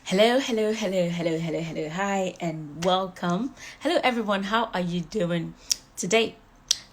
Hello, hello, hello, hello, hello, hello. Hi and welcome. Hello everyone, how are you doing today?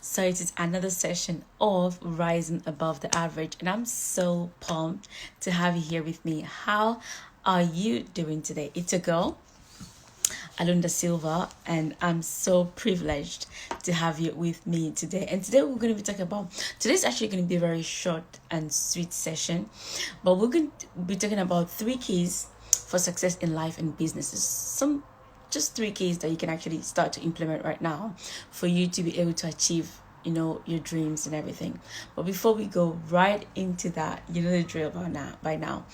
So it is another session of Rising Above the Average, and I'm so pumped to have you here with me. How are you doing today? It's a girl, Alunda Silva, and I'm so privileged to have you with me today. And today we're going to be talking about, today's actually going to be a very short and sweet session, but we're going to be talking about 3 keys for success in life and businesses. Just 3 keys that you can actually start to implement right now for you to be able to achieve your dreams and everything. But before we go right into that, you know the drill by now.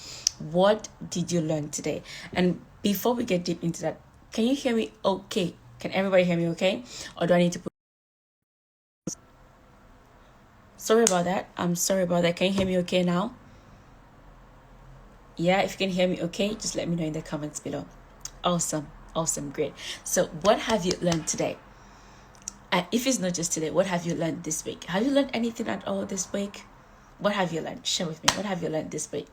What did you learn today? And before we get deep into that, can you hear me okay? Can everybody hear me okay? Or do I need to put... Sorry about that. I'm sorry about that. Can you hear me okay now? Yeah, if you can hear me okay, just let me know in the comments below. Awesome, great. So what have you learned today? If it's not just today, what have you learned this week? Have you learned anything at all this week? What have you learned? Share with me. What have you learned this week?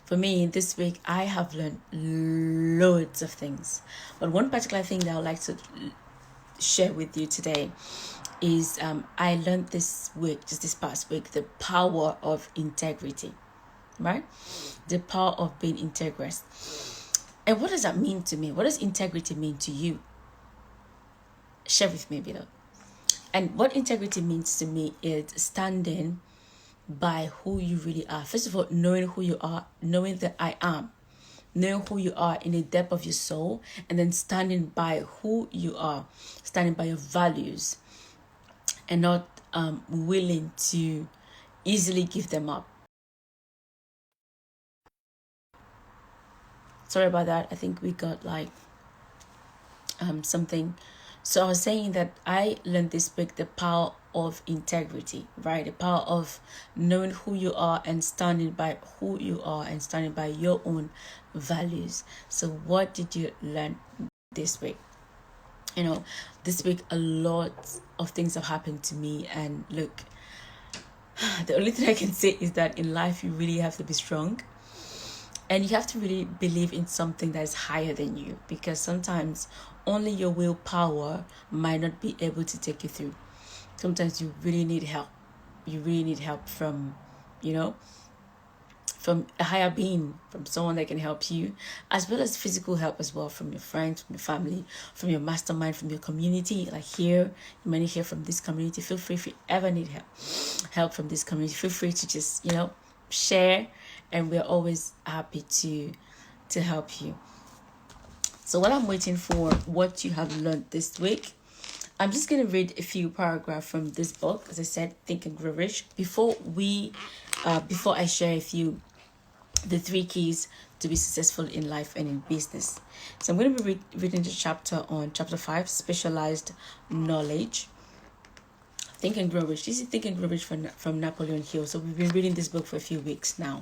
For me, this week, I have learned loads of things. But one particular thing that I would like to share with you today is I learned this past week, the power of integrity, right? The power of being integrous. And what does that mean to me? What does integrity mean to you? Share with me below. And what integrity means to me is standing by who you really are. First of all, knowing who you are, knowing that I am, knowing who you are in the depth of your soul, and then standing by who you are, standing by your values, and not willing to easily give them up. Sorry about that. I think we got something. So I was saying that I learned this week the power of integrity, right? The power of knowing who you are and standing by who you are and standing by your own values. So what did you learn this week? This week a lot of things have happened to me, and look, the only thing I can say is that in life you really have to be strong. And you have to really believe in something that is higher than you, because sometimes only your willpower might not be able to take you through. Sometimes you really need help. You really need help from a higher being, from someone that can help you, as well as physical help as well, from your friends, from your family, from your mastermind, from your community. Like here, you might hear from this community. Feel free, if you ever need help from this community, feel free to just share, and we're always happy to help you. So while I'm waiting for what you have learned this week, I'm just going to read a few paragraphs from this book. As I said, Think and Grow Rich. Before I share with you the 3 keys to be successful in life and in business. So I'm going to be reading the chapter 5, Specialized Knowledge. Think and Grow Rich. This is Think and Grow Rich from Napoleon Hill. So we've been reading this book for a few weeks now,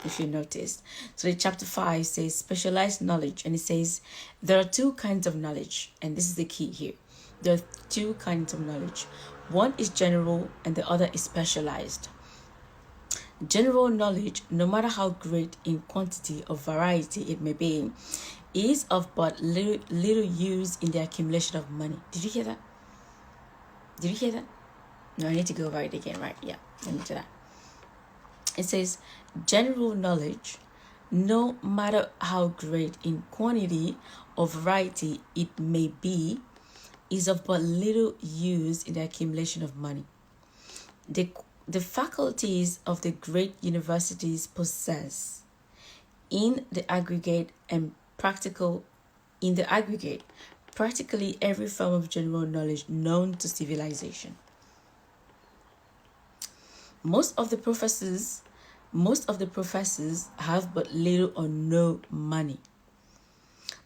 if you noticed. So the chapter 5 says specialized knowledge, and it says there are 2 kinds of knowledge, and this is the key here. There are 2 kinds of knowledge. One is general and the other is specialized. General knowledge, no matter how great in quantity or variety it may be, is of but little use in the accumulation of money. Did you hear that? Did you hear that? No, I need to go over it again, right? Yeah, let me do that. It says, general knowledge, no matter how great in quantity or variety it may be, is of but little use in the accumulation of money. The faculties of the great universities possess, in the aggregate, practically every form of general knowledge known to civilization. Most of the professors have but little or no money.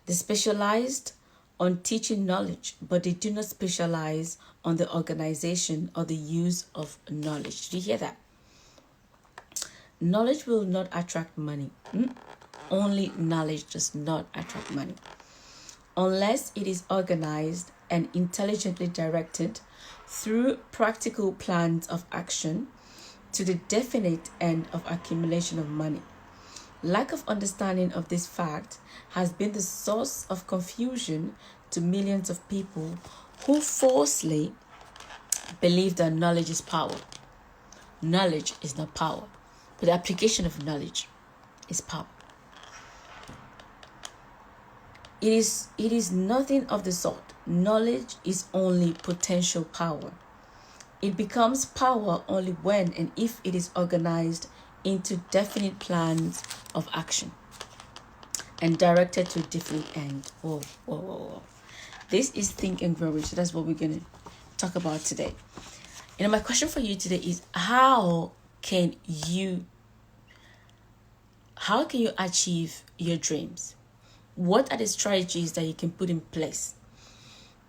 They specialized on teaching knowledge, but they do not specialize on the organization or the use of knowledge. Did you hear that? Knowledge will not attract money. Only knowledge does not attract money. Unless it is organized and intelligently directed through practical plans of action to the definite end of accumulation of money. Lack of understanding of this fact has been the source of confusion to millions of people who falsely believe that knowledge is power. Knowledge is not power, but the application of knowledge is power. It is nothing of the sort. Knowledge is only potential power. It becomes power only when and if it is organized into definite plans of action and directed to a definite end. Whoa. This is Think and Grow Rich. So that's what we're going to talk about today. My question for you today is, how can you achieve your dreams? What are the strategies that you can put in place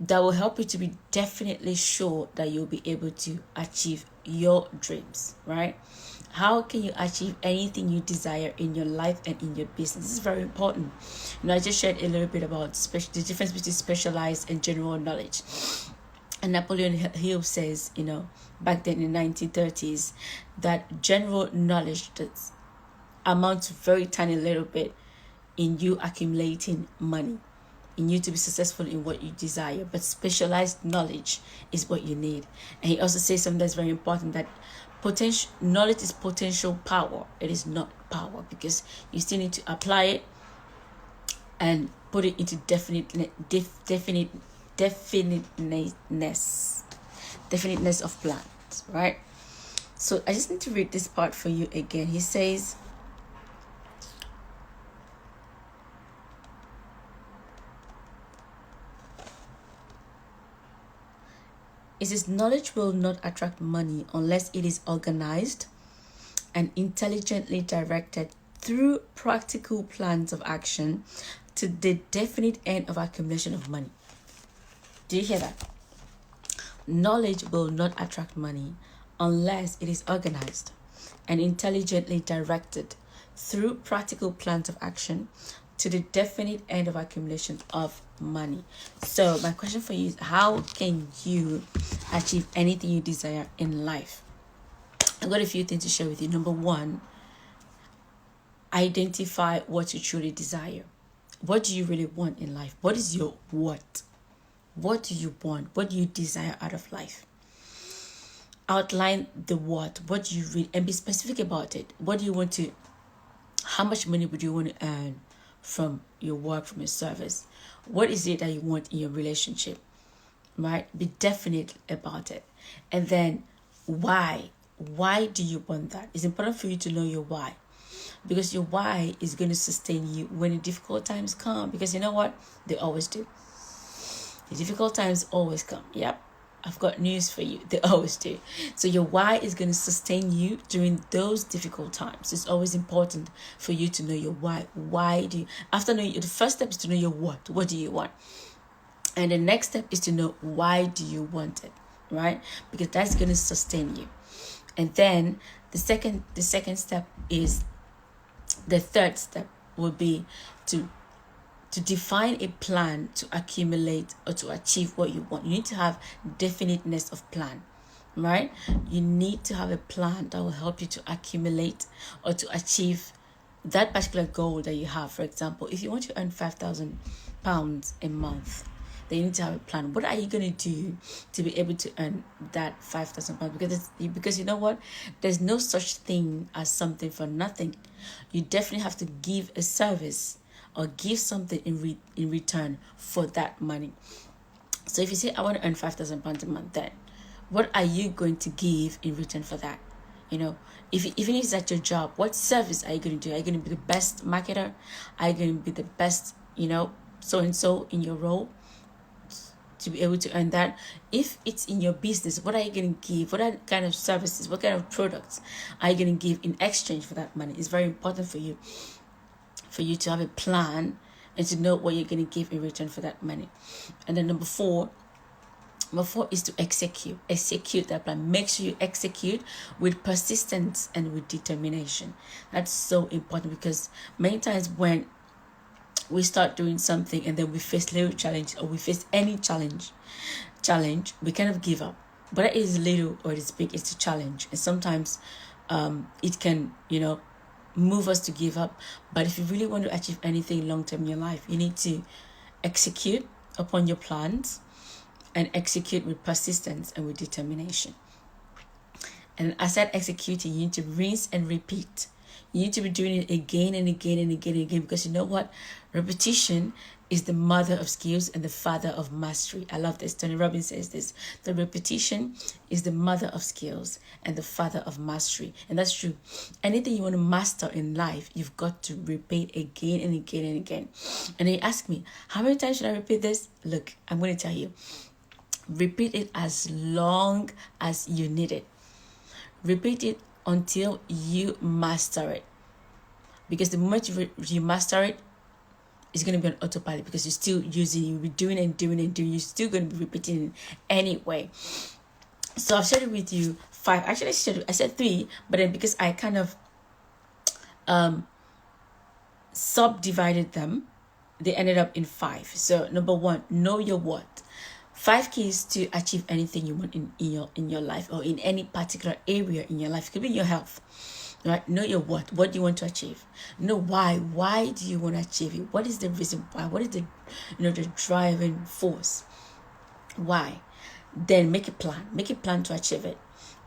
that will help you to be definitely sure that you'll be able to achieve your dreams, right? How can you achieve anything you desire in your life and in your business? This is very important. I just shared a little bit about the difference between specialized and general knowledge. And Napoleon Hill says, back then in the 1930s, that general knowledge that amounts to very tiny little bit in you accumulating money, in you to be successful in what you desire. But specialized knowledge is what you need. And he also says something that's very important, that knowledge is potential power. It is not power, because you still need to apply it and put it into definiteness of plans, right? So I just need to read this part for you again. He says, knowledge will not attract money unless it is organized and intelligently directed through practical plans of action to the definite end of accumulation of money. Do you hear that? Knowledge will not attract money unless it is organized and intelligently directed through practical plans of action to the definite end of accumulation of money. So my question for you is, how can you achieve anything you desire in life? I've got a few things to share with you. Number one, identify what you truly desire. What do you really want in life? What is your what? What do you want? What do you desire out of life? Outline the what do you really, and be specific about it. What do you want to, how much money would you want to earn from your work, from your service? What is it that you want in your relationship, right? Be definite about it. And then why do you want that? It's important for you to know your why, because your why is going to sustain you when the difficult times come, because you know what? They always do. The difficult times always come. Yep. I've got news for you. They always do. So your why is going to sustain you during those difficult times. It's always important for you to know your why. Why do you, after knowing, the first step is to know your what. What do you want? And the next step is to know why do you want it, right? Because that's going to sustain you. And then the second step is, the third step will be to define a plan to accumulate or to achieve what you want. You need to have definiteness of plan, right? You need to have a plan that will help you to accumulate or to achieve that particular goal that you have. For example, if you want to earn £5,000 a month, then you need to have a plan. What are you going to do to be able to earn that £5,000? Because you know what? There's no such thing as something for nothing. You definitely have to give a service or give something in return for that money. So if you say, I want to earn £5,000 a month, then what are you going to give in return for that? Even if it's at your job, what service are you going to do? Are you going to be the best marketer? Are you going to be the best, so-and-so in your role to be able to earn that? If it's in your business, what are you going to give? What kind of services, what kind of products are you going to give in exchange for that money? It's very important for you to have a plan and to know what you're going to give in return for that money. And then number four is to execute that plan. Make sure you execute with persistence and with determination. That's so important, because many times when we start doing something and then we face little challenge, or we face any challenge, we kind of give up. Whether it is little or it is big, it's a challenge. And sometimes it can, move us to give up. But if you really want to achieve anything long term in your life, you need to execute upon your plans and execute with persistence and with determination. And as I said, executing, you need to rinse and repeat. You need to be doing it again and again and again and again, because you know what? Repetition is the mother of skills and the father of mastery. I love this. Tony Robbins says this. The repetition is the mother of skills and the father of mastery. And that's true. Anything you want to master in life, you've got to repeat again and again and again. And then you ask me, how many times should I repeat this? Look, I'm going to tell you. Repeat it as long as you need it. Repeat it until you master it. Because the moment you master it, it's going to be on autopilot, because you're still using it. You'll be doing and doing and doing. You're still going to be repeating it anyway. So I've shared it with you 5. Actually, I said 3, but then because I kind of subdivided them, they ended up in 5. So number 1, know your what. 5 keys to achieve anything you want in your life, or in any particular area in your life. It could be your health, right? Know your what. What do you want to achieve? Know why. Why do you want to achieve it? What is the reason why? What is the the driving force? Why? Then make a plan. Make a plan to achieve it.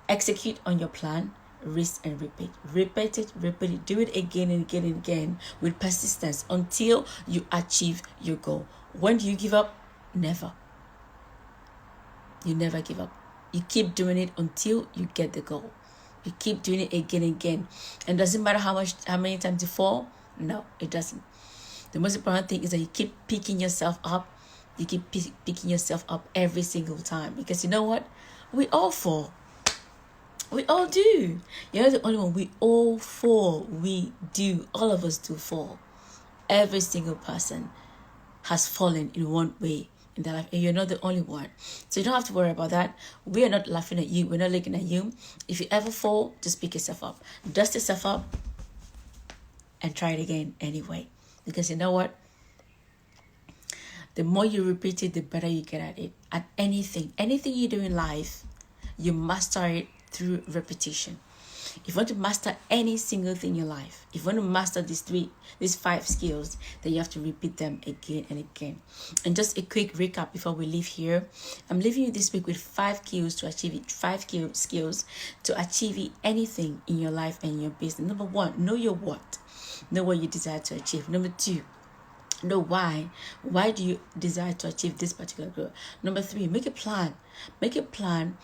Execute on your plan. Rinse and repeat. Repeat it. Do it again and again and again with persistence until you achieve your goal. When do you give up? Never. You never give up. You keep doing it until you get the goal. You keep doing it again and again. And doesn't matter how many times you fall. No, it doesn't. The most important thing is that you keep picking yourself up. You keep picking yourself up every single time. Because you know what? We all fall. We all do. You're not the only one. We all fall. We do. All of us do fall. Every single person has fallen in one way in their life, and you're not the only one. So you don't have to worry about that. We are not laughing at you. We're not looking at you. If you ever fall, just pick yourself up. Dust yourself up and try it again anyway. Because you know what? The more you repeat it, the better you get at it. At anything you do in life, you master it through repetition. If you want to master any single thing in your life, if you want to master these 5 skills, then you have to repeat them again and again. And just a quick recap before we leave here. I'm leaving you this week with 5 skills to achieve it. 5 skills to achieve anything in your life and your business. Number 1, know your what. Know what you desire to achieve. Number 2, know why. Why do you desire to achieve this particular goal? Number 3, make a plan. Make a plan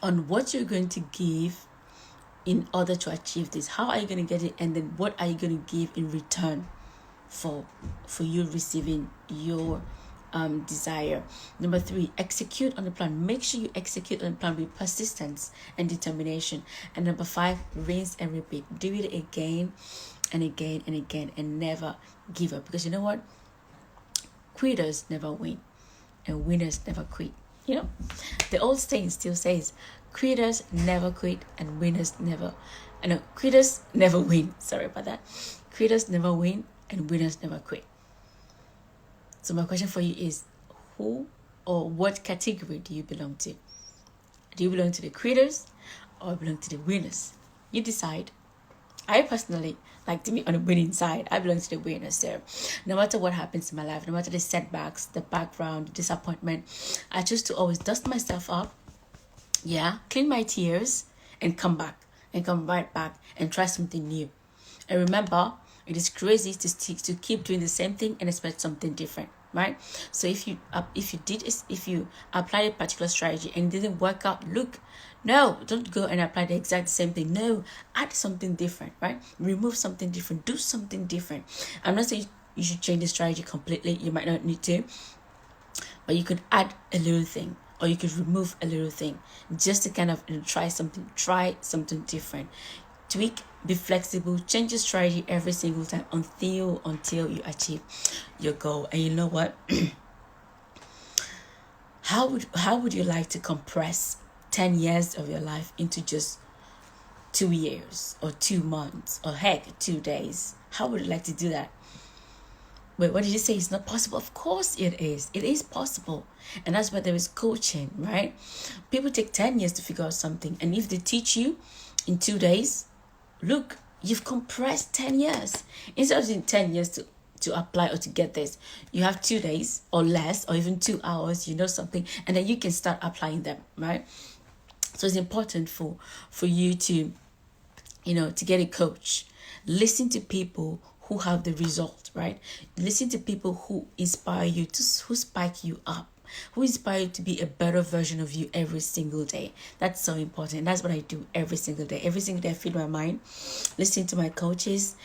on what you're going to give in order to achieve this. How are you going to get it? And then what are you going to give in return for you receiving your desire? Number 3, execute on the plan. Make sure you execute on the plan with persistence and determination. And number 5, rinse and repeat. Do it again and again and again, and never give up. Because you know what? Quitters never win, and winners never quit. You know, the old saying still says, quitters never quit and winners never. Quitters never win. Sorry about that. Quitters never win and winners never quit. So my question for you is, who or what category do you belong to? Do you belong to the quitters or belong to the winners? You decide. I personally like to be on the winning side. I belong to the winners there. No matter what happens in my life, no matter the setbacks, the background, the disappointment, I choose to always dust myself up, clean my tears, and come right back and try something new. And remember, it is crazy to keep doing the same thing and expect something different, right? So if you apply a particular strategy and it didn't work out, don't go and apply the exact same thing. No, add something different, right? Remove something different. Do something different. I'm not saying you should change the strategy completely. You might not need to, but you could add a little thing, or you could remove a little thing, just to kind of try something different. Tweak, be flexible, change your strategy every single time until you achieve your goal. And you know what? How would you like to compress 10 years of your life into just 2 years or 2 months or heck 2 days? How would you like to do that? Wait, what did you say? It's not possible? Of course it is. It is possible. And that's why there is coaching, right? People take 10 years to figure out something. And if they teach you in 2 days, look, you've compressed 10 years. Instead of using 10 years to apply or to get this, you have 2 days or less, or even 2 hours, you know something, and then you can start applying them, right? So it's important for you to, to get a coach. Listen to people who have the result, right? Listen to people who inspire you, who spike you up, who inspire you to be a better version of you every single day. That's so important. That's what I do every single day. Every single day I feed my mind, listening to my coaches,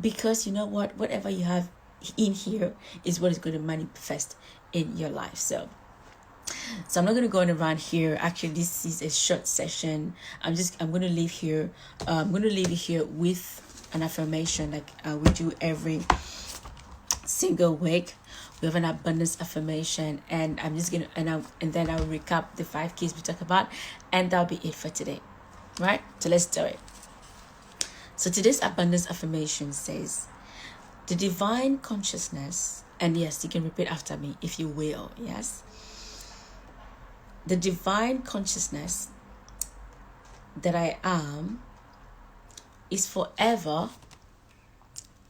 because you know what? Whatever you have in here is what is going to manifest in your life. So I'm not going to go on around here. Actually, this is a short session. I'm going to leave here. I'm going to leave you here with an affirmation like we do every single week. We have an abundance affirmation, and I'm just gonna and then I'll recap the 5 keys we talked about, and that'll be it for today, right? So let's do it. So today's abundance affirmation says, the divine consciousness, and yes, you can repeat after me if you will. Yes, the divine consciousness that I am is forever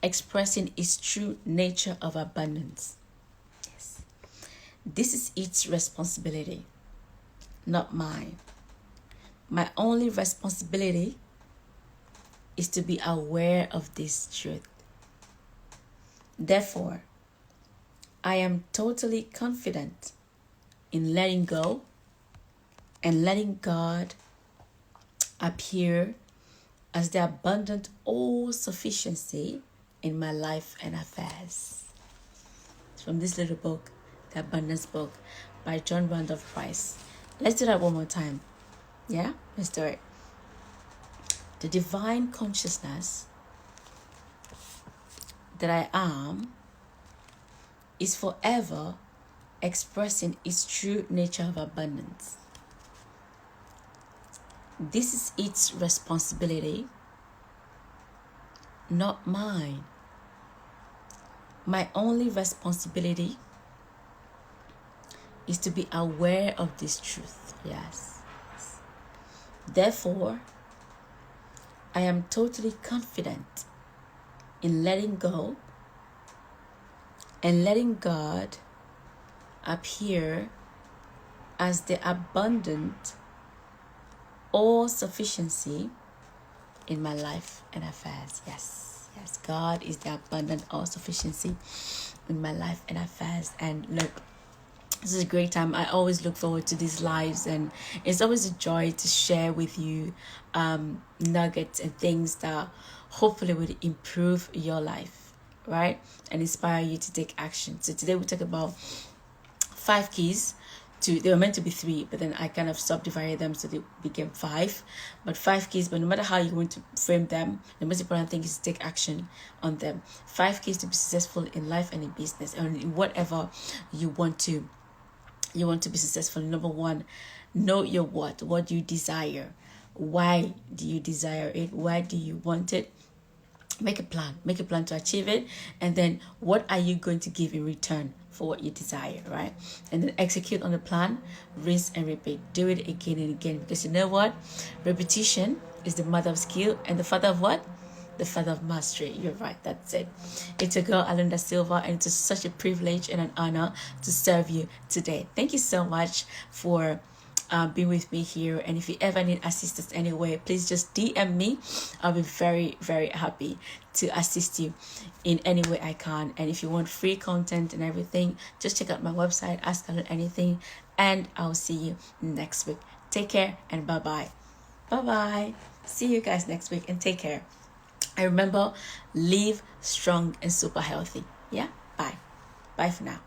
expressing its true nature of abundance. Yes. This is its responsibility, not mine. My only responsibility is to be aware of this truth. Therefore, I am totally confident in letting go and letting God appear as the abundant all-sufficiency in my life and affairs. It's from this little book, The Abundance Book by John Randolph Price. Let's do that one more time. Yeah? Let's do it. The divine consciousness that I am is forever expressing its true nature of abundance. This is its responsibility, not mine. My only responsibility is to be aware of this truth. Yes. Therefore, I am totally confident in letting go and letting God appear as the abundant all-sufficiency in my life and affairs. Yes, God is the abundant all-sufficiency in my life and affairs. And look, this is a great time. I always look forward to these lives, and it's always a joy to share with you nuggets and things that hopefully will improve your life, right? And inspire you to take action. So today we talk about 5 keys. They were meant to be 3, but then I kind of subdivided them so they became 5. But 5 keys, but no matter how you want to frame them, the most important thing is to take action on them. 5 keys to be successful in life and in business, and in whatever you want to be successful. Number 1, know your what you desire. Why do you desire it? Why do you want it? Make a plan to achieve it, and then what are you going to give in return for what you desire, right? And then execute on the plan, rinse and repeat. Do it again and again, because you know what? Repetition is the mother of skill, and the father of what? The father of mastery. You're right, that's it. It's your girl, Alunda Silva, and it's such a privilege and an honor to serve you today. Thank you so much for being with me here. And if you ever need assistance anywhere, please just DM me. I'll be very, very happy to assist you in any way I can. And if you want free content and everything, just check out my website, Ask Alun Anything, and I'll see you next week. Take care and bye-bye. Bye-bye. See you guys next week, and take care. And remember, live strong and super healthy. Yeah? Bye. Bye for now.